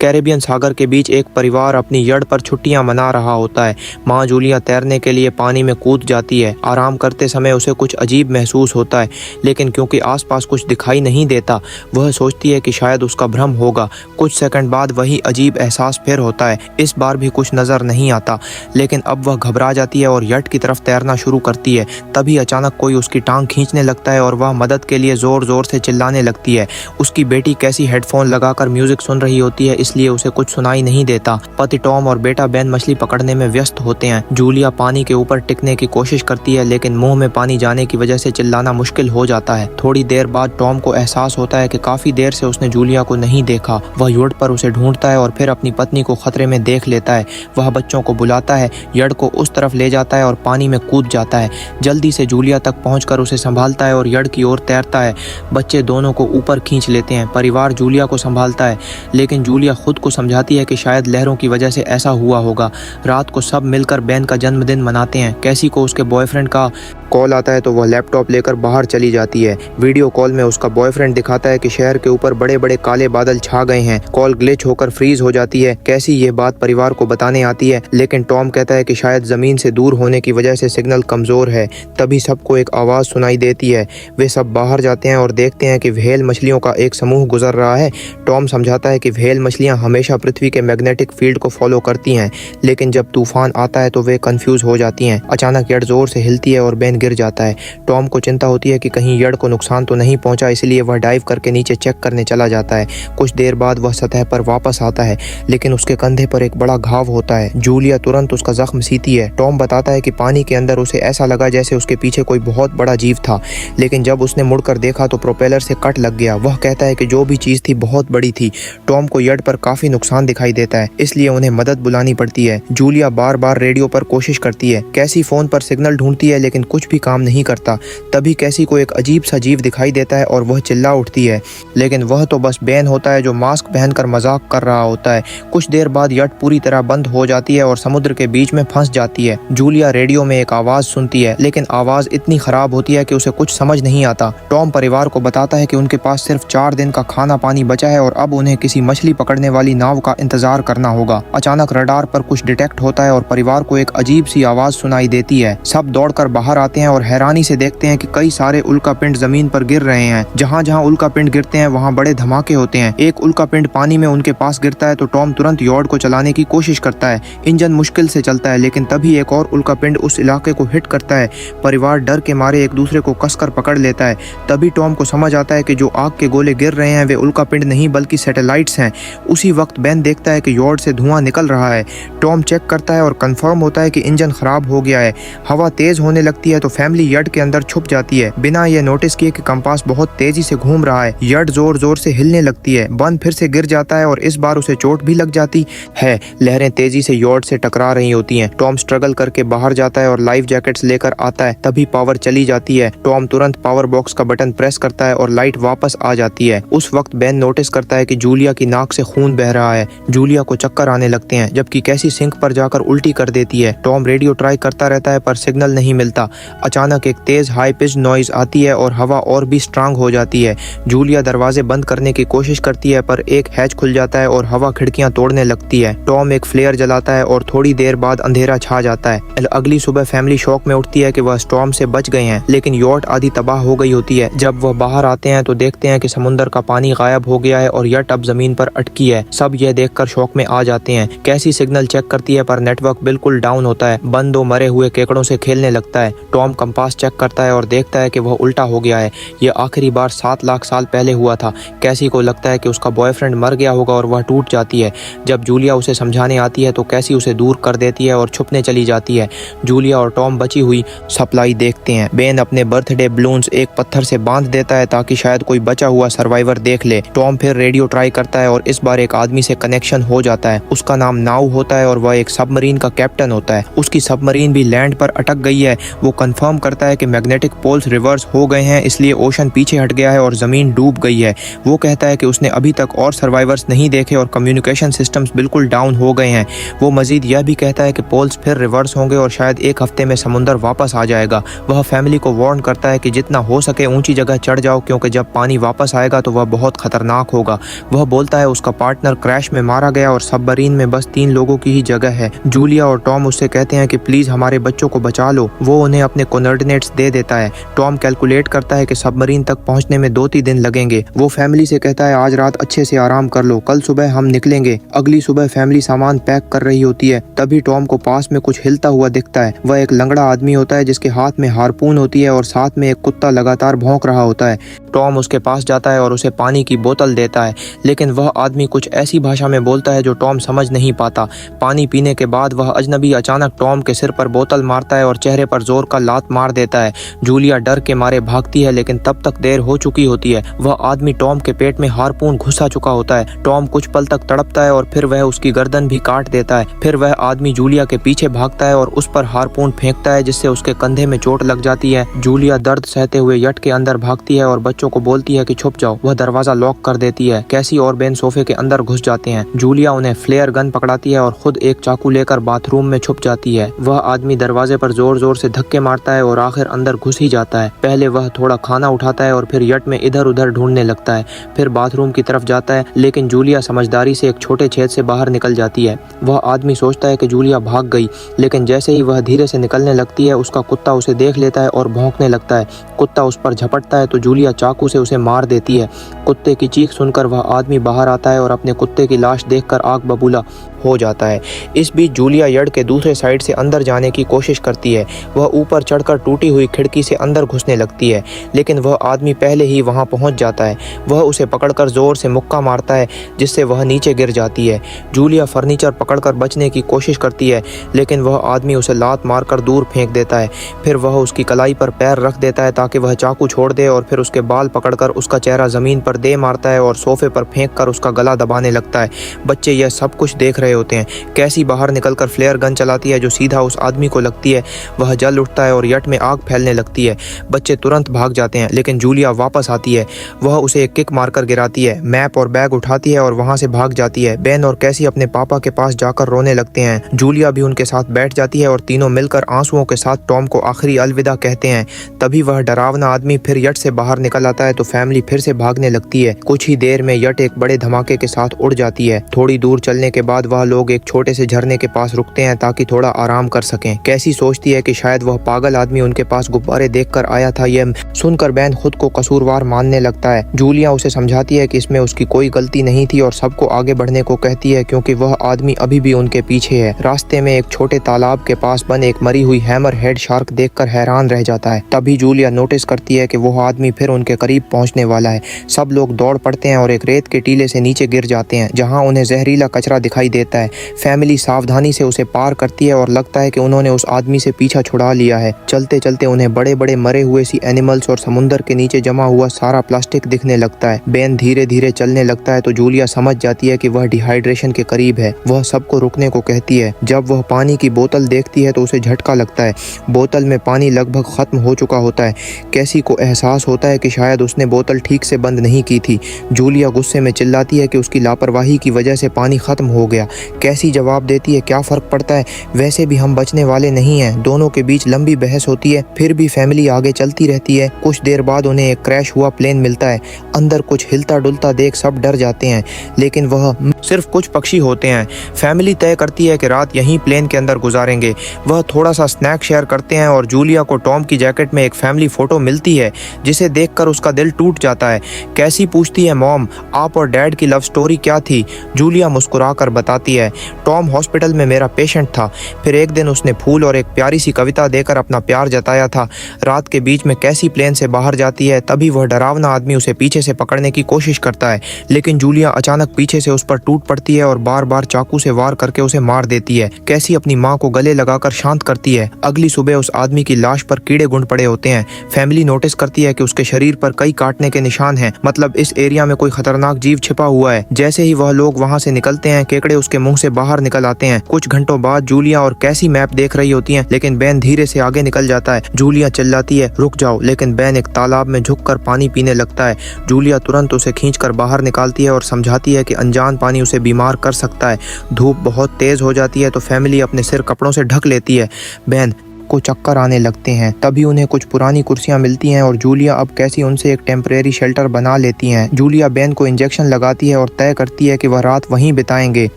Caribbean सागर के बीच एक परिवार अपनी यड़ पर छुट्टियां मना रहा होता है। माँ जूलिया तैरने के लिए पानी में कूद जाती है। आराम करते समय उसे कुछ अजीब महसूस होता है, लेकिन क्योंकि आसपास कुछ दिखाई नहीं देता, वह सोचती है कि शायद उसका भ्रम होगा। कुछ सेकंड बाद वही अजीब एहसास फिर होता है। इस बार भी कुछ नजर नहीं आता, लेकिन अब वह घबरा जाती है और यट की तरफ तैरना शुरू करती है। तभी अचानक कोई उसकी टांग खींचने लगता है और वह मदद के लिए जोर जोर से चिल्लाने लगती है। उसकी बेटी कैसी हेडफोन लगाकर म्यूजिक सुन रही होती है, इसलिए उसे कुछ सुनाई नहीं देता। पति टॉम और बेटा बेन मछली पकड़ने में व्यस्त होते हैं। जूलिया पानी के ऊपर टिकने की कोशिश करती है, लेकिन मुंह में पानी जाने की वजह से चिल्लाना मुश्किल हो जाता है। थोड़ी देर बाद टॉम को एहसास होता है कि काफी देर से उसने जूलिया को नहीं देखा। वह यड़ पर उसे ढूंढता है और फिर अपनी पत्नी को खतरे में देख लेता है। वह बच्चों को बुलाता है, यड़ को उस तरफ ले जाता है और पानी में कूद जाता है। जल्दी से जूलिया तक पहुंचकर उसे संभालता है और यड़ की ओर तैरता है। बच्चे दोनों को ऊपर खींच लेते हैं। परिवार जूलिया को संभालता है, लेकिन जूलिया खुद को समझाती है कि शायद लहरों की वजह से ऐसा हुआ होगा। रात को सब मिलकर बेन का जन्मदिन मनाते हैं। कैसी को उसके बॉयफ्रेंड का कॉल आता है तो वह लैपटॉप लेकर बाहर चली जाती है। वीडियो कॉल में उसका बॉयफ्रेंड दिखाता है कि शहर के ऊपर बड़े बड़े काले बादल छा गए हैं। कॉल ग्लिच होकर फ्रीज हो जाती है। कैसी ये बात परिवार को बताने आती है, लेकिन टॉम कहता है कि शायद जमीन से दूर होने की वजह से सिग्नल कमजोर है। तभी सबको एक आवाज सुनाई देती है। वे सब बाहर जाते हैं और देखते हैं कि व्हेल मछलियों का एक समूह गुजर रहा है। टॉम समझाता है कि व्हेल मछलियां हमेशा पृथ्वी के मैग्नेटिक फील्ड को फॉलो करती हैं, लेकिन जब तूफान आता है तो वे कंफ्यूज हो जाती हैं। अचानक यड़ जोर से हिलती है और बेन गिर जाता है। टॉम को चिंता होती है कि कहीं यड़ को नुकसान तो नहीं पहुंचा, इसलिए वह डाइव करके नीचे चेक करने चला जाता है। कुछ देर बाद वह सतह पर वापस आता है, लेकिन उसके कंधे पर एक बड़ा घाव होता है। जूलिया तुरंत उसका जख्म सीती है। टॉम बताता है कि पानी के अंदर उसे ऐसा लगा जैसे उसके पीछे कोई बहुत बड़ा जीव था, लेकिन जब उसने मुड़कर देखा तो प्रोपेलर से कट लग गया। वह कहता है कि जो भी चीज थी बहुत बड़ी थी। टॉम को यड़ पर काफी नुकसान दिखाई देता है, इसलिए उन्हें मदद बुलानी पड़ती है। जूलिया बार बार रेडियो पर कोशिश करती है। कैसी फोन पर सिग्नल ढूंढती है, लेकिन कुछ भी काम नहीं करता। तभी कैसी को एक अजीब सा जीव दिखाई देता है और वह चिल्ला उठती है, लेकिन वह तो बस बेन होता है जो मास्क पहनकर मजाक कर रहा होता है। कुछ देर बाद यट पूरी तरह बंद हो जाती है और समुद्र के बीच में फंस जाती है। जूलिया रेडियो में एक आवाज सुनती है, लेकिन आवाज इतनी खराब होती है कि उसे कुछ समझ नहीं आता। टॉम परिवार को बताता है कि उनके पास सिर्फ 4 दिन का खाना पानी बचा है और अब उन्हें किसी मछली पकड़ने वाली नाव का इंतजार करना होगा। अचानक रडार पर कुछ डिटेक्ट होता है और परिवार को एक अजीब सी आवाज सुनाई देती है। सब दौड़कर बाहर आते हैं और हैरानी से देखते हैं कि कई सारे उल्कापिंड जमीन पर गिर रहे हैं। जहाँ जहाँ उल्कापिंड गिरते हैं वहाँ बड़े धमाके होते हैं। एक उल्कापिंड पानी में उनके पास गिरता है तो टॉम तुरंत यॉर्ड को चलाने की कोशिश करता है। इंजन मुश्किल से चलता है, लेकिन तभी एक और उल्कापिंड उस इलाके को हिट करता है। परिवार डर के मारे एक दूसरे को कसकर पकड़ लेता है। तभी टॉम को समझ आता है कि जो आग के गोले गिर रहे हैं वे उल्कापिंड नहीं बल्कि सैटेलाइट्स हैं। उसी वक्त बेन देखता है कि यॉर्ड से धुआं निकल रहा है। टॉम चेक करता है और कंफर्म होता है कि इंजन खराब हो गया है। हवा तेज होने लगती है तो फैमिली यड के अंदर छुप जाती है, बिना ये नोटिस किए कि कंपास बहुत तेजी से घूम रहा है। यड जोर जोर से हिलने लगती है। बन फिर से गिर जाता है और इस बार उसे चोट भी लग जाती है। लहरें तेजी से यॉर्ड से टकरा रही होती हैं। टॉम स्ट्रगल करके बाहर जाता है और लाइफ जैकेट्स लेकर आता है। तभी पावर चली जाती है। टॉम तुरंत पावर बॉक्स का बटन प्रेस करता है और लाइट वापस आ जाती है। उस वक्त बेन नोटिस करता है कि जूलिया की नाक से खून बह रहा है। जूलिया को चक्कर आने लगते हैं, जबकि कैसी सिंक पर जाकर उल्टी कर देती है। टॉम रेडियो ट्राई करता रहता है पर सिग्नल नहीं मिलता। अचानक एक तेज हाई पिच नॉइज आती है और हवा और भी स्ट्रांग हो जाती है। जूलिया दरवाजे बंद करने की कोशिश करती है पर एक हैच खुल जाता है और हवा खिड़कियां तोड़ने लगती है। टॉम एक फ्लेयर जलाता है और थोड़ी देर बाद अंधेरा छा जाता है। अगली सुबह फैमिली शॉक में उठती है कि वह स्टॉर्म से बच गए हैं, लेकिन यॉट आधी तबाह हो गई होती है। जब वह बाहर आते हैं तो देखते हैं कि समुद्र का पानी गायब हो गया है और यट अब जमीन पर अटकी है। सब यह देखकर शॉक में आ जाते हैं। कैसी सिग्नल चेक करती है पर नेटवर्क बिल्कुल डाउन होता है। बन दो मरे हुए केकड़ों से खेलने लगता है। टॉम कंपास चेक करता है और देखता है कि वह उल्टा हो गया है। यह आखिरी बार 7 लाख साल पहले हुआ था। कैसी को लगता है कि उसका बॉयफ्रेंड मर गया होगा और वह टूट जाती है। जब जूलिया उसे समझाने आती है तो कैसी उसे दूर कर देती है और छुपने चली जाती है। जूलिया और टॉम बची हुई सप्लाई देखते हैं। बेन अपने बर्थडे बलून्स एक पत्थर से बांध देता है ताकि शायद कोई बचा हुआ सर्वाइवर देख ले। टॉम फिर रेडियो ट्राई करता है और इस बार एक आदमी से कनेक्शन हो जाता है। उसका नाम नाउ होता है और वह एक सबमरीन का कैप्टन होता है। उसकी सबमरीन भी लैंड पर अटक गई है। वो कंफर्म करता है कि मैग्नेटिक पोल्स रिवर्स हो गए हैं, इसलिए ओशन पीछे हट गया है और जमीन डूब गई है। वो कहता है कि उसने अभी तक और सर्वाइवर्स नहीं देखे और कम्युनिकेशन सिस्टम्स बिल्कुल डाउन हो गए हैं। वो मजीद यह भी कहता है कि पोल्स फिर रिवर्स होंगे और शायद एक हफ्ते में समुद्र वापस आ जाएगा। वह फैमिली को वार्न करता है कि जितना हो सके ऊंची जगह चढ़ जाओ, क्योंकि जब पानी वापस आएगा तो वह बहुत खतरनाक होगा। वह बोलता है उसका पार्टनर क्रैश में मारा गया और सबमरीन में बस 3 लोगों की ही जगह है। जूलिया और टॉम उससे कहते हैं कि प्लीज हमारे बच्चों को बचा लो। वो उन्हें अपने कोऑर्डिनेट्स दे देता है। टॉम कैलकुलेट करता है कि सबमरीन तक पहुंचने में 2-3 दिन लगेंगे। वो फैमिली से कहता है आज रात अच्छे से आराम कर लो, कल सुबह हम निकलेंगे। अगली सुबह फैमिली सामान पैक कर रही होती है, तभी टॉम को पास में कुछ हिलता हुआ दिखता है। वह एक लंगड़ा आदमी होता है जिसके हाथ में हारपून होती है और साथ में एक कुत्ता लगातार भौंक रहा होता है। टॉम उसके पास जाता है और उसे पानी की बोतल देता है, लेकिन वह आदमी कुछ ऐसी भाषा में बोलता है जो टॉम समझ नहीं पाता। पानी पीने के बाद वह अजनबी अचानक टॉम के सिर पर बोतल मारता है और चेहरे पर जोर का लात मार देता है। जूलिया डर के मारे भागती है, लेकिन तब तक देर हो चुकी होती है। वह आदमी टॉम के पेट में हारपून घुसा चुका होता है। टॉम कुछ पल तक तड़पता है और फिर वह उसकी गर्दन भी काट देता है। फिर वह आदमी जूलिया के पीछे भागता है और उस पर हारपून फेंकता है, जिससे उसके कंधे में चोट लग जाती है। जूलिया दर्द सहते हुए यट के अंदर भागती है और बच्चों को बोलती है कि छुप जाओ। वह दरवाजा लॉक कर देती है। कैसी और बेन सोफे के अंदर घुस जाते हैं। जूलिया उन्हें फ्लेयर गन पकड़ाती है और खुद एक चाकू लेकर बाथरूम में छुप जाती है। वह आदमी दरवाजे पर जोर जोर से धक्के मारता है और आखिर अंदर घुस ही जाता है। पहले वह थोड़ा खाना उठाता है और फिर यट में इधर उधर ढूंढने लगता है। फिर बाथरूम की तरफ जाता है, लेकिन जूलिया समझदारी से एक छोटे छेद से बाहर निकल जाती है। वह आदमी सोचता है कि जूलिया भाग गई, लेकिन जैसे ही वह धीरे से निकलने लगती है, उसका कुत्ता उसे देख लेता है और भौंकने लगता है। कुत्ता उस पर झपटता है तो जूलिया चाकू से उसे मार देती है। कुत्ते की चीख सुनकर वह आदमी बाहर आता है और अपने कुत्ते की लाश देखकर आग बबूला हो जाता है। इस बीच जूलिया यड़ के दूसरे साइड से अंदर जाने की कोशिश करती है। वह ऊपर चढ़कर टूटी हुई खिड़की से अंदर घुसने लगती है, लेकिन वह आदमी पहले ही वहां पहुंच जाता है। वह उसे पकड़कर जोर से मुक्का मारता है, जिससे वह नीचे गिर जाती है। जूलिया फर्नीचर पकड़कर बचने की कोशिश करती है, लेकिन वह आदमी उसे लात मारकर दूर फेंक देता है। फिर वह उसकी कलाई पर पैर रख देता है ताकि वह चाकू छोड़ दे और फिर उसके बाल पकड़कर उसका चेहरा जमीन पर दे मारता है और सोफे पर फेंक कर उसका गला दबाने लगता है। बच्चे यह सब कुछ देख रहे होते हैं। कैसी बाहर निकलकर फ्लेयर गन चलाती है जो सीधा उस आदमी को लगती है। वह जल उठता है और यट में आग फैलने लगती है। बच्चे तुरंत भाग जाते हैं, लेकिन जूलिया वापस आती है। वह उसे एक किक मारकर गिराती है, मैप और बैग उठाती है और वहां से भाग जाती है। बेन और कैसी अपने पापा के पास जाकर रोने लगते हैं। जूलिया भी उनके साथ बैठ जाती है और तीनों मिलकर आंसुओं के साथ टॉम को आखिरी अलविदा कहते हैं। तभी वह डरावना आदमी फिर यट से बाहर निकल आता है तो फैमिली फिर से भागने लगती है। कुछ ही देर में यट एक बड़े धमाके के साथ उड़ जाती है। थोड़ी दूर चलने के बाद वह लोग एक छोटे से झरने के पास रुकते हैं ताकि थोड़ा आराम कर सकें। कैसी सोचती है कि शायद वह पागल आदमी उनके पास गुब्बारे देखकर आया था। यह सुनकर बैन खुद को कसूरवार मानने लगता है। जूलिया उसे समझाती है कि इसमें उसकी कोई गलती नहीं थी और सबको आगे बढ़ने को कहती है, क्योंकि वह आदमी अभी भी उनके पीछे है। रास्ते में एक छोटे तालाब के पास बंद एक मरी हुई हैमर हेड शार्क देखकर हैरान रह जाता है। तभी जूलिया नोटिस करती है कि वह आदमी फिर उनके करीब पहुंचने वाला है। सब लोग दौड़ पड़ते हैं और एक रेत के टीले से नीचे गिर जाते हैं, जहां उन्हें जहरीला कचरा दिखाई देता है। फैमिली सावधानी से उसे पार करती है और लगता है कि उन्होंने उस आदमी से पीछा छुड़ा लिया है। चलते चलते उन्हें बड़े बड़े मरे हुए सी एनिमल्स और समुंदर के नीचे जमा हुआ सारा प्लास्टिक दिखने लगता है। बेन धीरे धीरे चलने लगता है तो जूलिया समझ जाती है कि वह डिहाइड्रेशन के करीब है। वह सबको रुकने को कहती है। जब वह पानी की बोतल देखती है तो उसे झटका लगता है। बोतल में पानी लगभग खत्म हो चुका होता है। कैसी को एहसास होता है कि शायद उसने बोतल ठीक से बंद नहीं की थी। जूलिया गुस्से में चिल्लाती है कि उसकी लापरवाही की वजह से पानी खत्म हो गया। कैसी जवाब देती है, क्या फर्क पड़ता है, वैसे भी हम बचने वाले नहीं हैं। दोनों के बीच लंबी बहस होती है, फिर भी फैमिली आगे चलती रहती है। कुछ देर बाद उन्हें एक क्रैश हुआ प्लेन मिलता है। अंदर कुछ हिलता डुलता देख सब डर जाते हैं, लेकिन वह सिर्फ कुछ पक्षी होते हैं। फैमिली तय करती है कि रात यहीं प्लेन के अंदर गुजारेंगे। वह थोड़ा सा स्नैक शेयर करते हैं और जूलिया को टॉम की जैकेट में एक फैमिली फोटो मिलती है, जिसे देखकर उसका दिल टूट जाता है। कैसी पूछती है, मॉम आप और डैड की लव स्टोरी क्या थी? जूलिया मुस्कुराकर बताती है, टॉम हॉस्पिटल में मेरा पेशेंट था। फिर एक दिन उसने फूल और एक प्यारी सी कविता देकर अपना प्यार जताया था। रात के बीच में कैसी प्लेन से बाहर जाती है, तभी वह डरावना आदमी उसे पीछे से पकड़ने की कोशिश करता है, लेकिन जूलिया अचानक पीछे से उस पर टूट पड़ती है और बार बार चाकू से वार करके उसे मार देती है। कैसी अपनी माँ को गले लगाकर शांत करती है। अगली सुबह उस आदमी की लाश पर कीड़े गुंड पड़े होते हैं। फैमिली नोटिस करती है कि उसके शरीर पर कई काटने के निशान हैं, मतलब इस एरिया में कोई खतरनाक जीव छिपा हुआ है। जैसे ही वह लोग वहाँ से निकलते हैं, केकड़े उसके मुंह से बाहर निकल आते हैं। कुछ घंटों बाद जूलिया और कैसी मैप देख रही होती हैं, लेकिन बेन धीरे से आगे निकल जाता है। जूलिया चिल्लाती है, रुक जाओ, लेकिन बेन एक तालाब में झुककर पानी पीने लगता है। जूलिया तुरंत उसे खींचकर बाहर निकालती है और समझाती है कि अनजान पानी उसे बीमार कर सकता है। धूप बहुत तेज हो जाती है तो फैमिली अपने सिर कपड़ों से ढक लेती है। बेन सबको चक्कर आने लगते हैं। तभी उन्हें कुछ पुरानी कुर्सियां मिलती हैं और जूलिया अब कैसी उनसे एक टेम्परेरी शेल्टर बना लेती हैं। जूलिया बेन को इंजेक्शन लगाती है और तय करती है कि वह रात वहीं बिताएंगे।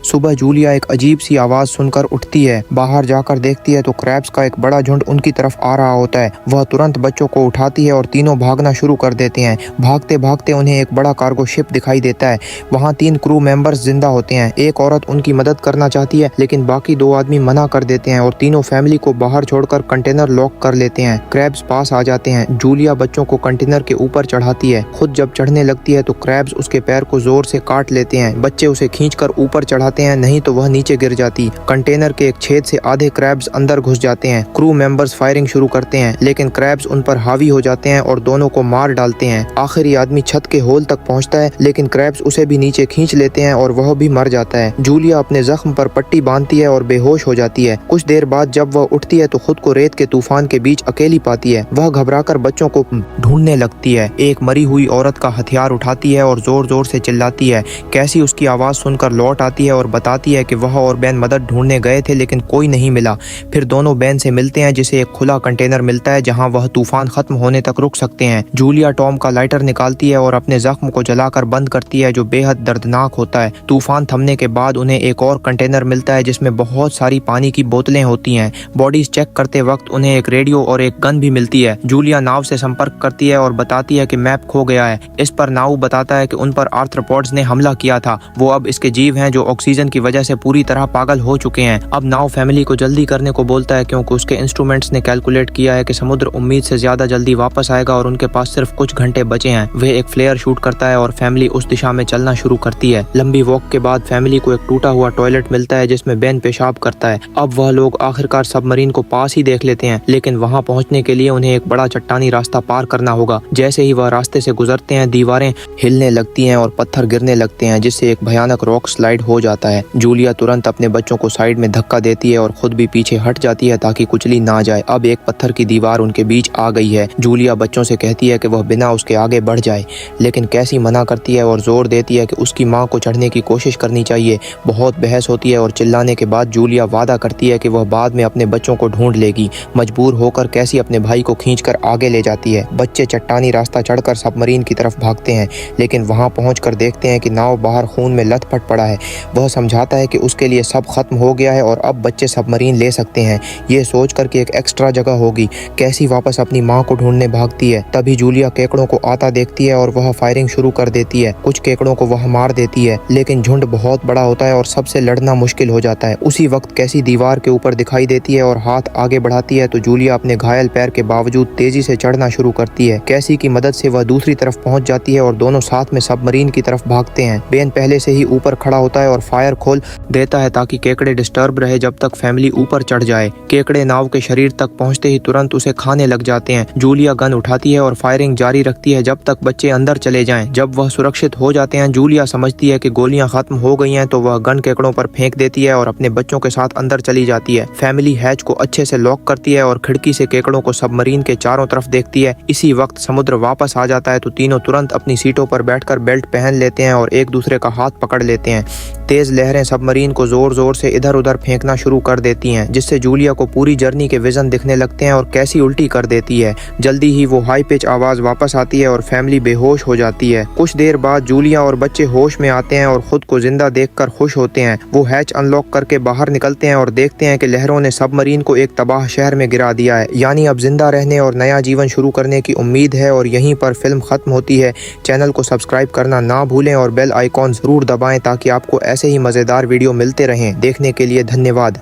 सुबह जूलिया एक अजीब सी आवाज सुनकर उठती है। बाहर जाकर देखती है तो क्रैब्स का एक बड़ा झुंड उनकी तरफ आ रहा होता है। वह तुरंत बच्चों को उठाती है और तीनों भागना शुरू कर देते हैं। भागते भागते उन्हें एक बड़ा कार्गो शिप दिखाई देता है। वहाँ 3 क्रू मेंबर्स जिंदा होते हैं। एक औरत उनकी मदद करना चाहती है लेकिन बाकी 2 आदमी मना कर देते हैं और तीनों फैमिली को बाहर छोड़कर कंटेनर लॉक कर लेते हैं। क्रैब्स पास आ जाते हैं। जूलिया बच्चों को कंटेनर के ऊपर चढ़ाती है। खुद जब चढ़ने लगती है तो क्रैब्स उसके पैर को जोर से काट लेते हैं। बच्चे उसे खींचकर ऊपर चढ़ाते हैं, नहीं तो वह नीचे गिर जाती। कंटेनर के एक छेद से आधे क्रैब्स अंदर घुस जाते हैं। क्रू मेंबर्स फायरिंग शुरू करते हैं लेकिन क्रैब्स उन पर हावी हो जाते हैं और दोनों को मार डालते हैं। आखिरी आदमी छत के होल तक पहुंचता है लेकिन क्रैब्स उसे भी नीचे खींच लेते हैं और वह भी मर जाता है। जूलिया अपने जख्म पर पट्टी बांधती है और बेहोश हो जाती है। कुछ देर बाद जब वह उठती है तो खुद को रेत के तूफान के बीच अकेली पाती है। वह घबराकर बच्चों को ढूंढने लगती है। एक मरी हुई औरत का हथियार उठाती है और जोर जोर से चिल्लाती है। कैसी उसकी आवाज सुनकर लौट आती है और बताती है कि वह और बेन मदद ढूंढने गए थे लेकिन कोई नहीं मिला। फिर दोनों बेन से मिलते हैं जिसे एक खुला कंटेनर मिलता है जहां वह तूफान खत्म होने तक रुक सकते हैं। जूलिया टॉम का लाइटर निकालती है और अपने जख्म को जलाकर बंद करती है जो बेहद दर्दनाक होता है। तूफान थमने के बाद उन्हें एक और कंटेनर मिलता है जिसमें बहुत सारी पानी की बोतलें होती हैं। बॉडीज चेक करते वक्त उन्हें एक रेडियो और एक गन भी मिलती है। जूलिया नाव से संपर्क करती है और बताती है कि मैप खो गया है। इस पर नाव बताता है कि उन पर आर्थ्रोपोड्स ने हमला किया था। वो अब इसके जीव हैं जो ऑक्सीजन की वजह से पूरी तरह पागल हो चुके हैं। अब नाव फैमिली को जल्दी करने को बोलता है क्योंकि उसके इंस्ट्रूमेंट्स ने कैलकुलेट किया है कि समुद्र उम्मीद से ज्यादा जल्दी वापस आएगा और उनके पास सिर्फ कुछ घंटे बचे हैं। वह एक फ्लेयर शूट करता है और फैमिली उस दिशा में चलना शुरू करती है। लंबी वॉक के बाद फैमिली को एक टूटा हुआ टॉयलेट मिलता है जिसमें बेन पेशाब करता है। अब वह लोग आखिरकार सबमरीन को पास ही देख लेते हैं लेकिन वहां पहुंचने के लिए उन्हें एक बड़ा चट्टानी रास्ता पार करना होगा। जैसे ही वह रास्ते से गुजरते हैं दीवारें हिलने लगती हैं और पत्थर गिरने लगते हैं जिससे एक भयानक रॉक स्लाइड हो जाता है। जूलिया तुरंत अपने बच्चों को साइड में धक्का देती है और खुद भी पीछे हट जाती है ताकि कुचली ना जाए। अब एक पत्थर की दीवार उनके बीच आ गई है। जूलिया बच्चों से कहती है कि वह बिना उसके आगे बढ़ जाए लेकिन कैसी मना करती है और जोर देती है कि उसकी माँ को चढ़ने की कोशिश करनी चाहिए। बहुत बहस होती है और चिल्लाने के बाद जूलिया वादा करती है कि वह बाद में अपने बच्चों को ढूंढ लेगी। मजबूर होकर कैसी अपने भाई को खींचकर आगे ले जाती है। बच्चे चट्टानी रास्ता चढ़कर सबमरीन की तरफ भागते हैं लेकिन वहां पहुंचकर देखते हैं कि नाव बाहर खून में लथपथ पड़ा है। वह समझाता है कि उसके लिए सब खत्म हो गया है और अब बच्चे सबमरीन ले सकते हैं। ये सोचकर कि एक एक्स्ट्रा जगह होगी कैसी वापस अपनी माँ को ढूंढने भागती है। तभी जूलिया केकड़ों को आता देखती है और वह फायरिंग शुरू कर देती है। कुछ केकड़ों को वह मार देती है लेकिन झुंड बहुत बड़ा होता है और सबसे लड़ना मुश्किल हो जाता है। उसी वक्त कैसी दीवार के ऊपर दिखाई देती है और हाथ आगे बढ़ाती है तो जूलिया अपने घायल पैर के बावजूद तेजी से चढ़ना शुरू करती है। कैसी की मदद से वह दूसरी तरफ पहुंच जाती है और दोनों साथ में सबमरीन की तरफ भागते हैं। बेन पहले से ही ऊपर खड़ा होता है और फायर खोल देता है ताकि केकड़े डिस्टर्ब रहे जब तक फैमिली ऊपर चढ़ जाए। केकड़े नाव के शरीर तक पहुंचते ही तुरंत उसे खाने लग जाते हैं। जूलिया गन उठाती है और फायरिंग जारी रखती है जब तक बच्चे अंदर चले जाएं। जब वह सुरक्षित हो जाते हैं जूलिया समझती है कि गोलियां खत्म हो गई हैं तो वह गन केकड़ों पर फेंक देती है और अपने बच्चों के साथ अंदर चली जाती है। फैमिली हैच को अच्छे से लॉक करती है और खिड़की से केकड़ों को सबमरीन के चारों तरफ देखती है। इसी वक्त समुद्र वापस आ जाता है तो तीनों तुरंत अपनी सीटों पर बैठकर बेल्ट पहन लेते हैं और एक दूसरे का हाथ पकड़ लेते हैं। तेज लहरें सबमरीन को जोर जोर से इधर उधर फेंकना शुरू कर देती हैं जिससे जूलिया को पूरी जर्नी के विजन दिखने लगते हैं और कैसी उल्टी कर देती है। जल्दी ही वो हाई पिच आवाज वापस आती है और फैमिली बेहोश हो जाती है। कुछ देर बाद जूलिया और बच्चे होश में आते हैं और खुद को जिंदा देखकर खुश होते हैं। वो हैच अनलॉक करके बाहर निकलते हैं और देखते हैं कि लहरों ने सबमरीन को एक तबाह शहर में गिरा दिया है। यानी अब जिंदा रहने और नया जीवन शुरू करने की उम्मीद है। और यहीं पर फिल्म खत्म होती है। चैनल को सब्सक्राइब करना ना भूलें और बेल आइकॉन जरूर दबाएं ताकि आपको ऐसे ही मजेदार वीडियो मिलते रहें। देखने के लिए धन्यवाद।